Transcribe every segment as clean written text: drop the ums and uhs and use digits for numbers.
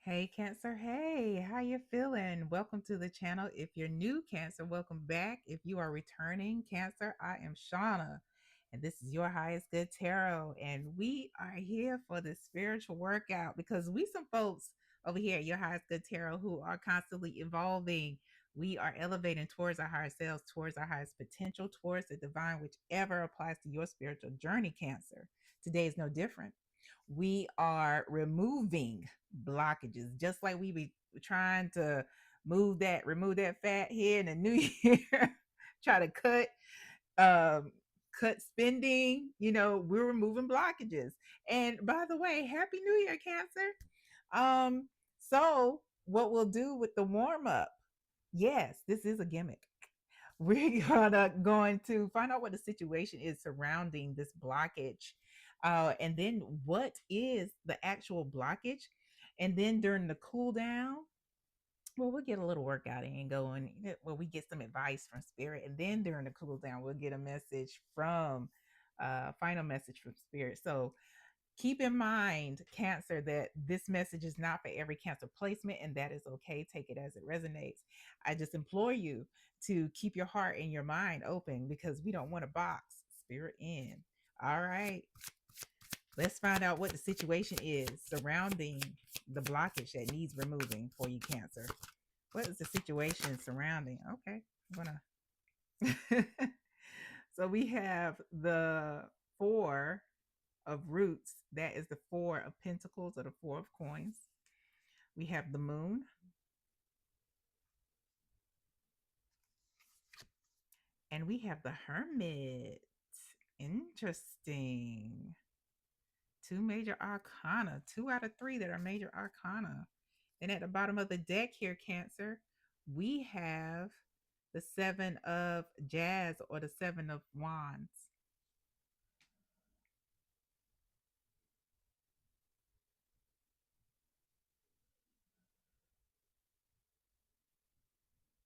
Hey Cancer, hey, how you feeling? Welcome to the channel. If you're new Cancer, welcome back. If you are returning Cancer, I am Shauna and this is your highest good tarot and we are here for the spiritual workout because we some folks over here at your highest good tarot who are constantly evolving. We are elevating towards our higher selves, towards our highest potential, towards the divine, whichever applies to your spiritual journey, Cancer. Today is no different. We are removing blockages, just like we be trying to remove that fat here in the new year. Try to um cut spending. We're removing blockages. And by the way, happy new year, Cancer. So what we'll do with the warm up, yes, this is a gimmick. We're going to find out what the situation is surrounding this blockage, and then what is the actual blockage, and then during the cool down, well, we'll get a little workout in going. Well, we get some advice from spirit, and then during the cool down, we'll get a message from final message from spirit. So keep in mind, Cancer, that this message is not for every Cancer placement, and that is okay. Take it as it resonates. I just implore you to keep your heart and your mind open because we don't want to box spirit in. All right, let's find out what the situation is surrounding the blockage that needs removing for you, Cancer. What is the situation surrounding? Okay, I'm gonna. So we have the four of roots. That is the four of pentacles or the four of coins. We have the moon, and we have the hermit. Interesting. Two major arcana, two out of three that are major arcana. And at the bottom of the deck here, Cancer, we have the seven of jazz or the seven of wands.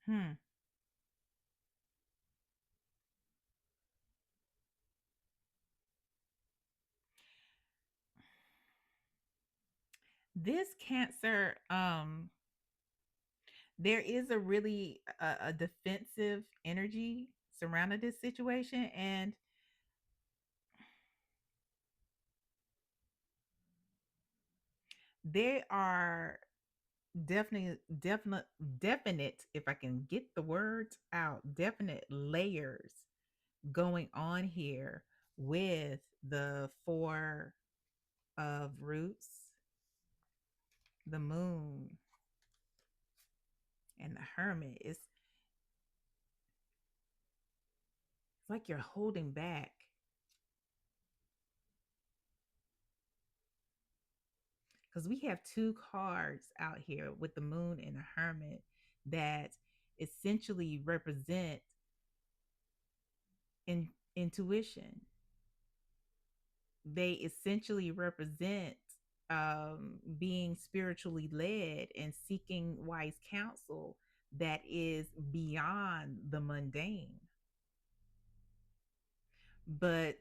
Hmm. This Cancer, there is a really a defensive energy surrounding this situation, and there are definitely definite, if I can get the words out, definite layers going on here with the four of roots, the moon, and the hermit. It's like you're holding back because we have two cards out here with the moon and the hermit that essentially represent intuition. They essentially represent being spiritually led and seeking wise counsel that is beyond the mundane. But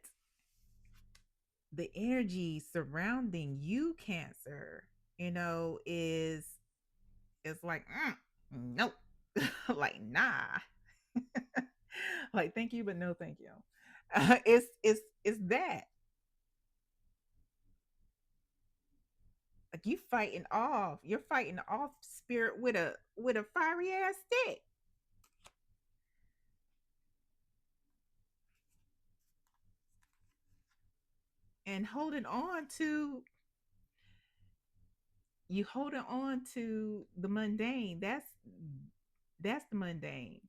the energy surrounding you, Cancer, is like, nope, like nah, like thank you, but no thank you. It's that, like you're fighting off spirit with a fiery ass stick and holding on to the mundane. That's the mundane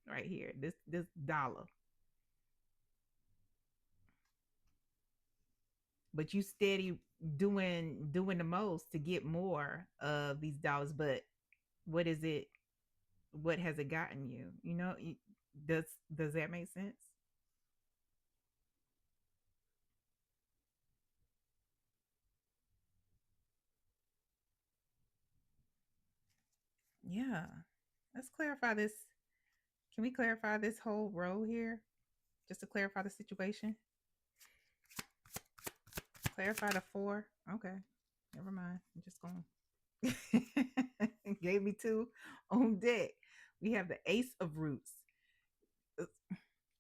right here. This dollar, but you steady doing the most to get more of these dollars. But what is it? What has it gotten you? Does does that make sense? Yeah. Let's clarify this. Can we clarify this whole row here? Just to clarify the situation. Clarify the four. Okay. Never mind. I'm just going. Gave me two on deck. We have the Ace of Roots. Uh,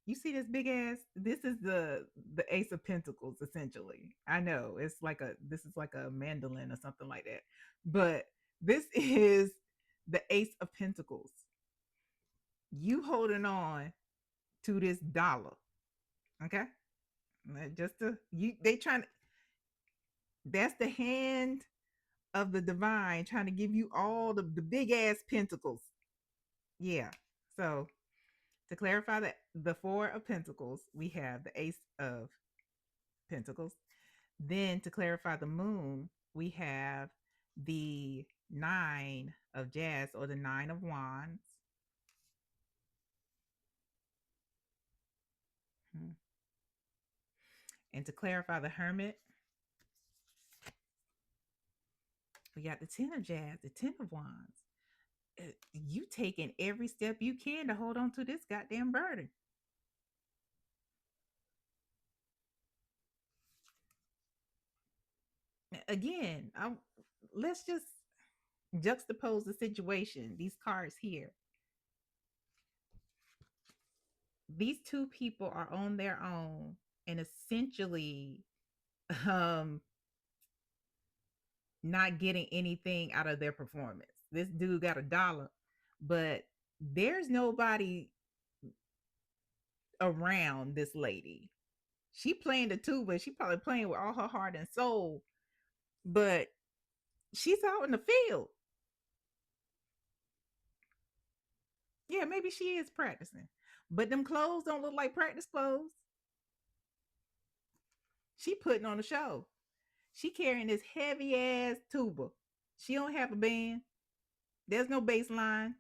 You see this big ass? This is the Ace of Pentacles, essentially. I know it's like a this is like a mandolin or something like that, but this is the Ace of Pentacles. You holding on to this dollar, okay? Just to you, they trying to. That's the hand of the divine trying to give you all the big ass pentacles. Yeah. So to clarify that the four of pentacles, we have the ace of pentacles. Then to clarify the moon, we have the nine of jazz or the nine of wands. Hmm. And to clarify the hermit, we got the ten of jazz, the ten of wands. You taking every step you can to hold on to this goddamn burden. Again, let's just juxtapose the situation. These cards here. These two people are on their own and essentially um not getting anything out of their performance. This dude got a dollar, but there's nobody around this lady. She playing the tuba. She probably playing with all her heart and soul, but she's out in the field. Yeah, maybe she is practicing, but them clothes don't look like practice clothes. She putting on a show. She carrying this heavy ass tuba. She don't have a band. There's no bass line.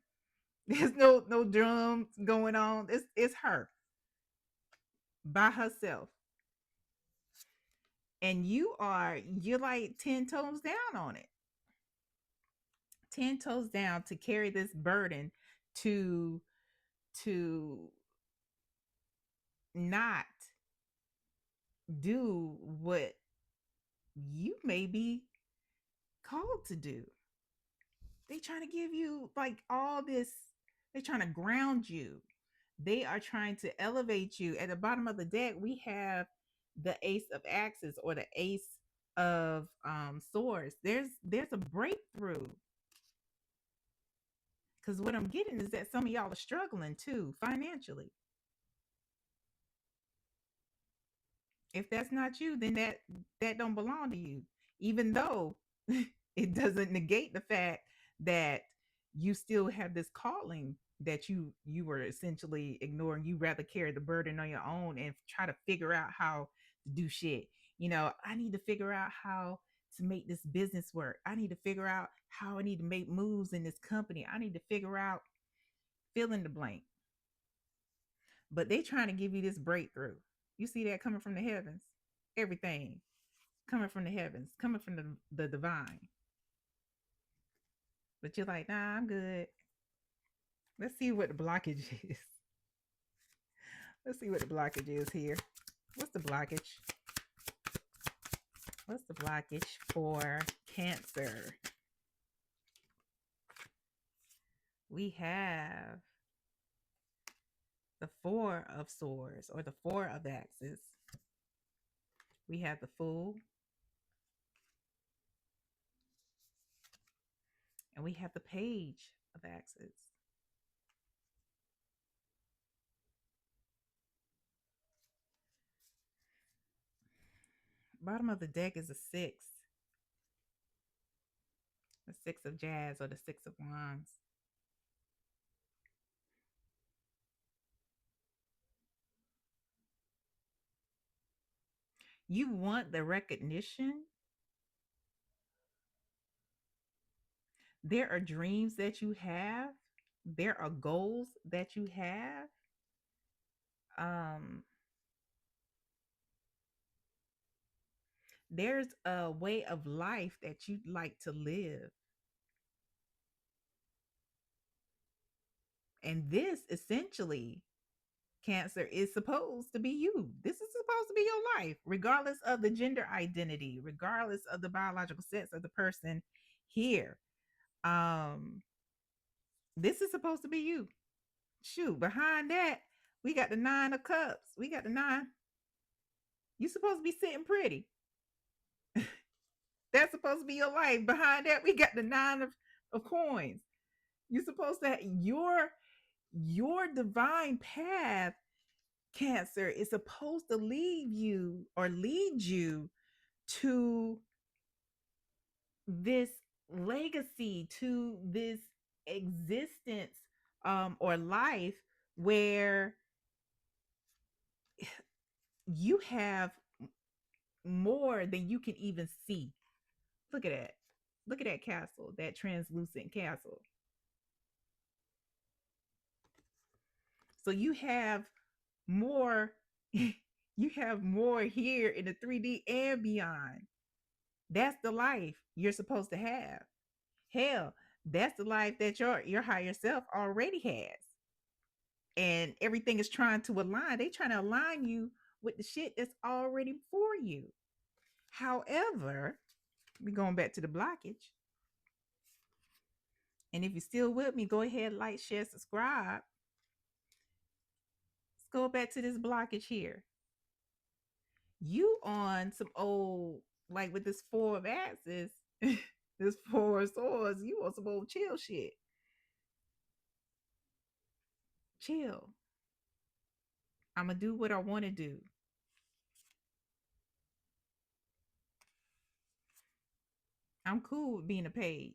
There's no drums going on. It's her by herself. And you're like 10 toes down on it. 10 toes down to carry this burden to to not do what you may be called to do. They trying to give you like all this. They're trying to ground you. They are trying to elevate you. At the bottom of the deck, we have the ace of axes or the ace of swords. There's a breakthrough. Because what I'm getting is that some of y'all are struggling too financially. If that's not you, then that don't belong to you. Even though it doesn't negate the fact that you still have this calling that you were essentially ignoring. You rather carry the burden on your own and try to figure out how to do shit. I need to figure out how to make this business work. I need to figure out how I need to make moves in this company. I need to figure out fill in the blank. But they trying to give you this breakthrough. You see that coming from the heavens. Everything coming from the heavens, coming from the divine. But you're like, nah, I'm good. Let's see what the blockage is. Let's see what the blockage is here. What's the blockage? What's the blockage for Cancer? We have the Four of Swords or the Four of Axes. We have the Fool. And we have the Page of Axes. Bottom of the deck is a Six. The Six of Jazz or the Six of Wands. You want the recognition. There are dreams that you have. There are goals that you have. Um, there's a way of life that you'd like to live. And this essentially, Cancer, is supposed to be you. This is supposed to be your life, regardless of the gender identity, regardless of the biological sex of the person here. Um, this is supposed to be you. Shoot, behind that, we got the nine of cups. We got the nine. You supposed to be sitting pretty. That's supposed to be your life. Behind that, we got the nine of coins. You're supposed to your divine path, Cancer, is supposed to lead you to this legacy, to this existence, or life where you have more than you can even see. Look at that. Look at that castle, that translucent castle. So you have more you have more here in the 3D and beyond. That's the life you're supposed to have. Hell, that's the life that your higher self already has. And everything is trying to align. They trying to align you with the shit that's already for you. However, we going back to the blockage. And if you're still with me, go ahead, like, share, subscribe. Let's go back to this blockage here. You on some old, like with this four of axes, this four of swords, you on some old chill shit. Chill. I'm gonna do what I want to do. I'm cool with being a page.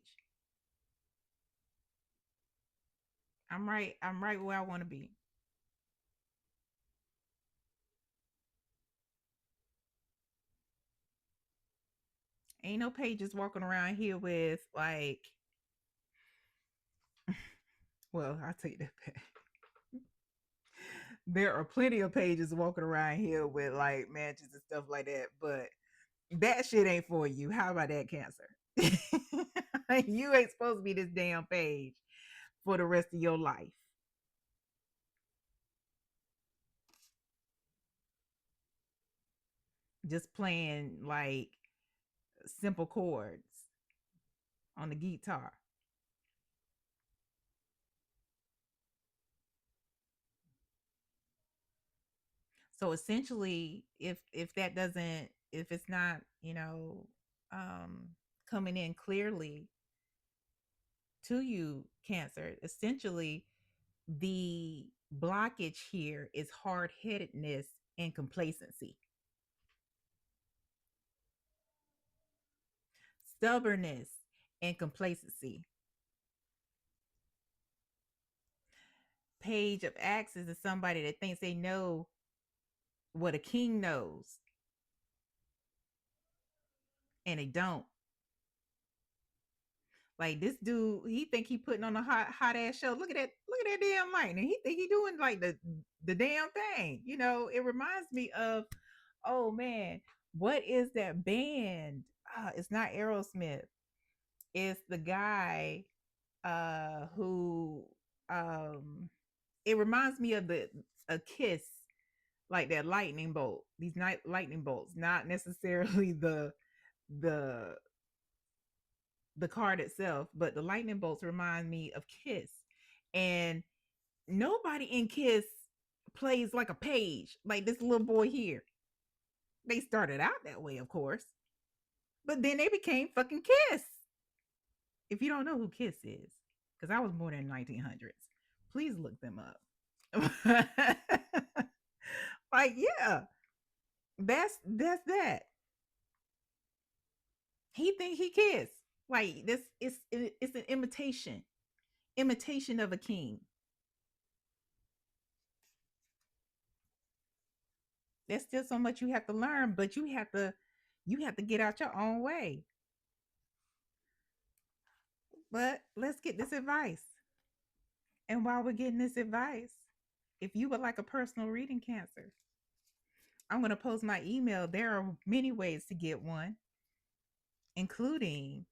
I'm right where I want to be. Ain't no pages walking around here with like, well, I'll take that back. There are plenty of pages walking around here with like mansions and stuff like that, but that shit ain't for you. How about that, Cancer? You ain't supposed to be this damn page for the rest of your life. Just playing like simple chords on the guitar. So essentially, if that doesn't, if it's not, um coming in clearly to you, Cancer, essentially the blockage here is hard-headedness and complacency. Stubbornness and complacency. Page of Axes is somebody that thinks they know what a king knows, and they don't. Like this dude, he think he putting on a hot ass show. Look at that damn lightning. He think he doing like the damn thing. It reminds me of, oh man, what is that band? It's not Aerosmith. It's the guy who it reminds me of the a Kiss, like that lightning bolt. These night lightning bolts, not necessarily the the card itself, but the lightning bolts remind me of Kiss. And nobody in Kiss plays like a page, like this little boy here. They started out that way, of course, but then they became fucking Kiss. If you don't know who Kiss is, because I was born in 1900s, please look them up. Like, yeah, that's that. He think he Kiss. Like this, it's an imitation of a king. There's still so much you have to learn, but you have to get out your own way. But let's get this advice. And while we're getting this advice, if you would like a personal reading, Cancer, I'm going to post my email. There are many ways to get one, including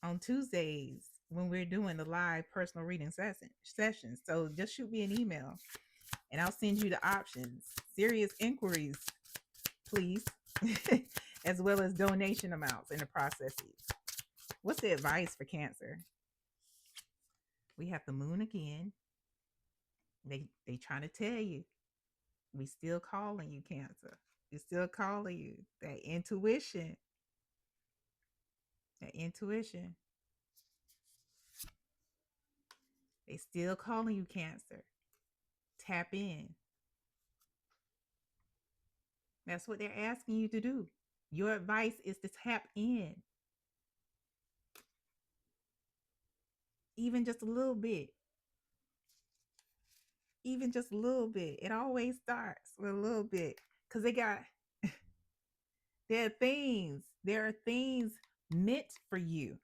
on Tuesdays when we're doing the live personal reading sessions. So just shoot me an email and I'll send you the options. Serious inquiries, please, as well as donation amounts and the processes. What's the advice for Cancer? We have the moon again. They trying to tell you, we still calling you, Cancer. We still calling you. That intuition. That intuition. They still calling you, Cancer. Tap in. That's what they're asking you to do. Your advice is to tap in, even just a little bit. Even just a little bit. It always starts with a little bit. Because there are things meant for you.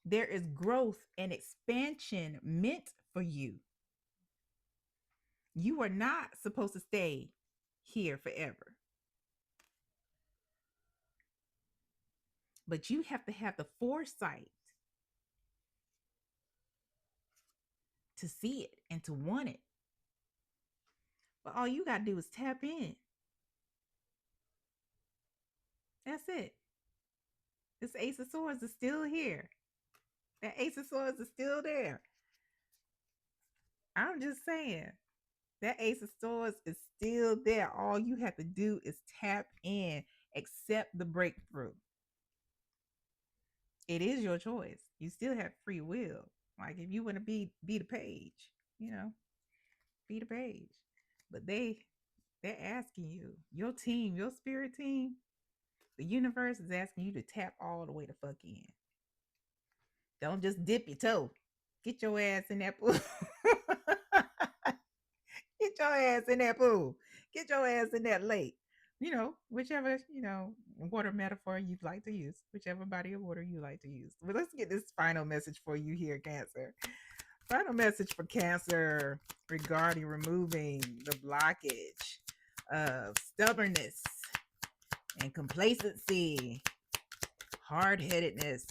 There is growth and expansion meant for you. You are not supposed to stay here forever. But you have to have the foresight to see it and to want it. But all you got to do is tap in. That's it. This Ace of Swords is still here. That Ace of Swords is still there. I'm just saying. That Ace of Swords is still there. All you have to do is tap in, accept the breakthrough. It is your choice. You still have free will. Like if you want to be the page, you know, be the page. But they're asking you, your team, your spirit team, the universe is asking you to tap all the way the fuck in. Don't just dip your toe. Get your ass in that pool. Get your ass in that pool. Get your ass in that lake. Whichever, water metaphor you'd like to use, whichever body of water you like to use. But let's get this final message for you here, Cancer. Final message for Cancer regarding removing the blockage of stubbornness and complacency, hard-headedness.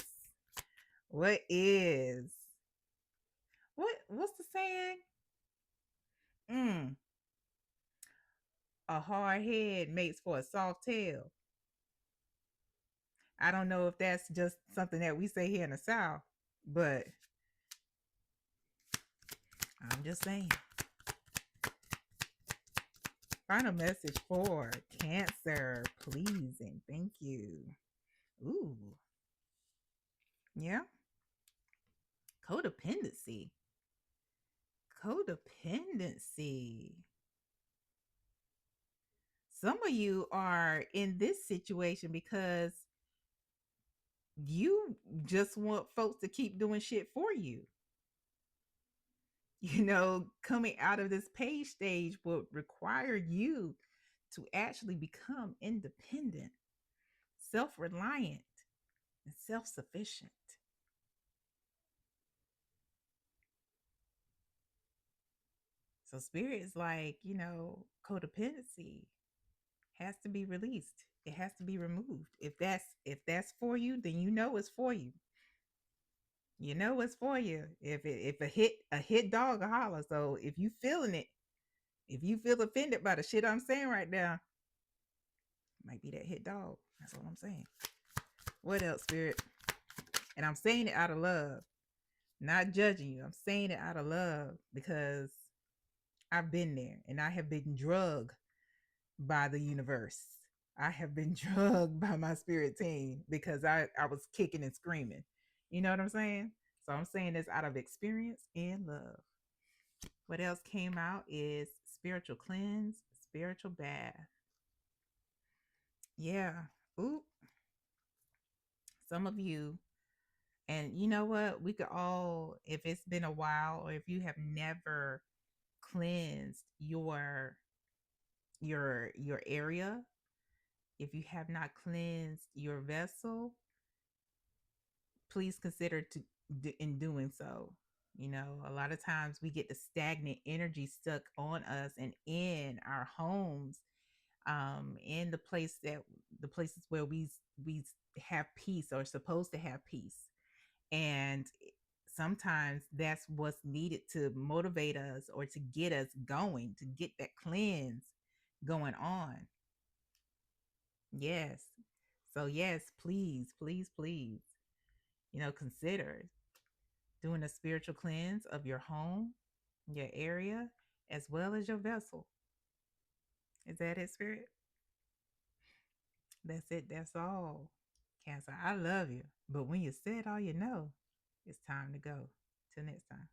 What's the saying? A hard head makes for a soft tail. I don't know if that's just something that we say here in the South, but I'm just saying. Final message for Cancer, please and thank you. Ooh. Yeah. Codependency. Codependency. Some of you are in this situation because you just want folks to keep doing shit for you. Coming out of this page stage will require you to actually become independent, self-reliant, and self-sufficient. So spirit is like, codependency has to be released. It has to be removed. If that's for you, then it's for you. It's for you. If a hit dog a holler. So if you feeling it, if you feel offended by the shit I'm saying right now, it might be that hit dog. That's what I'm saying. What else, spirit? And I'm saying it out of love, not judging you. I'm saying it out of love because I've been there and I have been drugged by the universe. I have been drugged by my spirit team because I was kicking and screaming. You know what I'm saying? So I'm saying this out of experience and love. What else came out is spiritual cleanse, spiritual bath. Yeah. Ooh. Some of you, and you know what? We could all, if it's been a while or if you have never cleansed your area, if you have not cleansed your vessel, please consider in doing so. A lot of times we get the stagnant energy stuck on us and in our homes, in the places where we have peace or supposed to have peace. And sometimes that's what's needed to motivate us or to get us going, to get that cleanse going on. Yes. So yes, please, please, please, consider doing a spiritual cleanse of your home, your area, as well as your vessel. Is that it, Spirit? That's it. That's all. Cancer, I love you. But when you said all you know, it's time to go. Till next time.